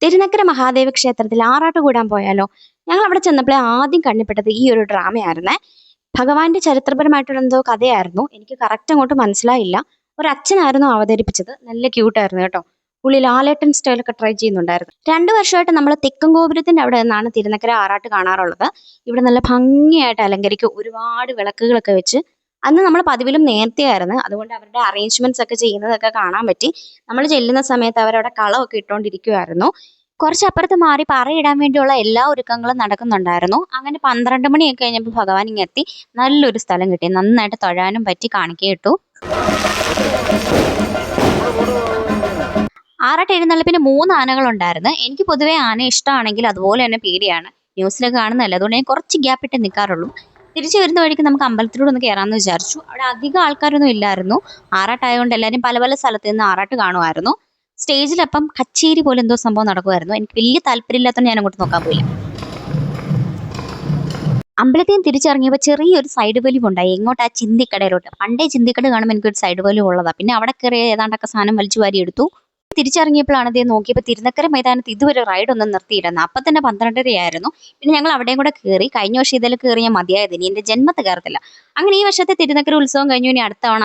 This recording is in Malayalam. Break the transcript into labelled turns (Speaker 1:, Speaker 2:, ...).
Speaker 1: തിരുനക്കര മഹാദേവ ക്ഷേത്രത്തിൽ ആറാട്ട് കൂടാൻ പോയാലോ? ഞങ്ങൾ അവിടെ ചെന്നപ്പോഴേ ആദ്യം കണ്ണിപ്പെട്ടത് ഈ ഒരു ഡ്രാമയായിരുന്നേ. ഭഗവാന്റെ ചരിത്രപരമായിട്ടുള്ള എന്തോ കഥയായിരുന്നു. എനിക്ക് കറക്റ്റ് അങ്ങോട്ട് മനസ്സിലായില്ല. ഒരു അച്ഛനായിരുന്നു അവതരിപ്പിച്ചത്. നല്ല ക്യൂട്ടായിരുന്നു കേട്ടോ. പുള്ളി ലാലേട്ടൻ സ്റ്റൈലൊക്കെ ട്രൈ ചെയ്യുന്നുണ്ടായിരുന്നു. 2 വർഷമായിട്ട് നമ്മൾ തെക്കൻ ഗോപുരത്തിന്റെ അവിടെ നിന്നാണ് തിരുനക്കര ആറാട്ട് കാണാറുള്ളത്. ഇവിടെ നല്ല ഭംഗിയായിട്ട് അലങ്കരിക്കും, ഒരുപാട് വിളക്കുകളൊക്കെ വെച്ച്. അന്ന് നമ്മൾ പതിവിലും നേരത്തെ ആയിരുന്നു, അതുകൊണ്ട് അവരുടെ അറേഞ്ച്മെന്റ്സ് ഒക്കെ ചെയ്യുന്നതൊക്കെ കാണാൻ പറ്റി. നമ്മൾ ചെല്ലുന്ന സമയത്ത് അവരവിടെ കളമൊക്കെ ഇട്ടുകൊണ്ടിരിക്കുവായിരുന്നു. കുറച്ചപ്പുറത്ത് മാറി പറയിടാൻ വേണ്ടിയുള്ള എല്ലാ ഒരുക്കങ്ങളും നടക്കുന്നുണ്ടായിരുന്നു. അങ്ങനെ 12 മണിയൊക്കെ കഴിഞ്ഞപ്പോൾ ഭഗവാൻ ഇങ്ങെത്തി. നല്ലൊരു സ്ഥലം കിട്ടി, നന്നായിട്ട് തൊഴാനും പറ്റി, കാണിക്കയും ഇട്ടു. ആറാട്ട് എഴുന്നള്ളിപ്പിന് 3 ആനകളുണ്ടായിരുന്നു. എനിക്ക് പൊതുവേ ആന ഇഷ്ടമാണെങ്കിൽ അതുപോലെ തന്നെ പേടിയാണ്. ന്യൂസിലൊക്കെ കാണുന്നതല്ലേ, അതുകൊണ്ട് ഞാൻ കുറച്ച് ഗ്യാപ്പ് ഇട്ട് നിൽക്കാറുള്ളൂ. തിരിച്ചു വരുന്ന വഴിക്ക് നമുക്ക് അമ്പലത്തിലൂടെ ഒന്ന് കയറാമെന്ന് വിചാരിച്ചു. അവിടെ അധികം ആൾക്കാരൊന്നും ഇല്ലായിരുന്നു. ആറാട്ടായതുകൊണ്ട് എല്ലാവരും പല പല സ്ഥലത്ത് നിന്ന് ആറാട്ട് കാണുമായിരുന്നു. സ്റ്റേജിലപ്പം കച്ചേരി പോലെ എന്തോ സംഭവം നടക്കുമായിരുന്നു. എനിക്ക് വലിയ താല്പര്യമില്ലാത്തതുകൊണ്ട് ഞാൻ അങ്ങോട്ട് നോക്കാൻ പോയില്ല. അമ്പലത്തിൽ നിന്ന് തിരിച്ചിറങ്ങിയപ്പോൾ ചെറിയൊരു സൈഡ് വലിവ് ഉണ്ടായി. എങ്ങോട്ട്? ആ ചിന്തിക്കടയിലോട്ട്. പണ്ടേ ചിന്തിക്കട കാണുമ്പോൾ എനിക്കൊരു സൈഡ് വലിവ് ഉള്ളതാണ്. പിന്നെ അവിടെ കയറി ഏതാണ്ടൊക്കെ സാധനം വലിച്ചു വാരി എടുത്തു. തിരിച്ചിറങ്ങിയപ്പോഴാണ് അതേ നോക്കിയപ്പോൾ തിരുനക്കര മൈതാനത്ത് ഇതുവരെ റൈഡ് ഒന്നും നിർത്തിയില്ലെന്ന്. അപ്പം തന്നെ 12:30 പിന്നെ ഞങ്ങൾ അവിടെയും കൂടെ കയറി. കഴിഞ്ഞ വർഷം ഇതിൽ കയറി ഞാൻ മതിയായത്, ഇനി എൻ്റെ ജന്മത്ത് കയറത്തില്ല. അങ്ങനെ ഈ വർഷത്തെ തിരുനക്കര ഉത്സവം കഴിഞ്ഞു. ഇനി അടുത്ത തവണ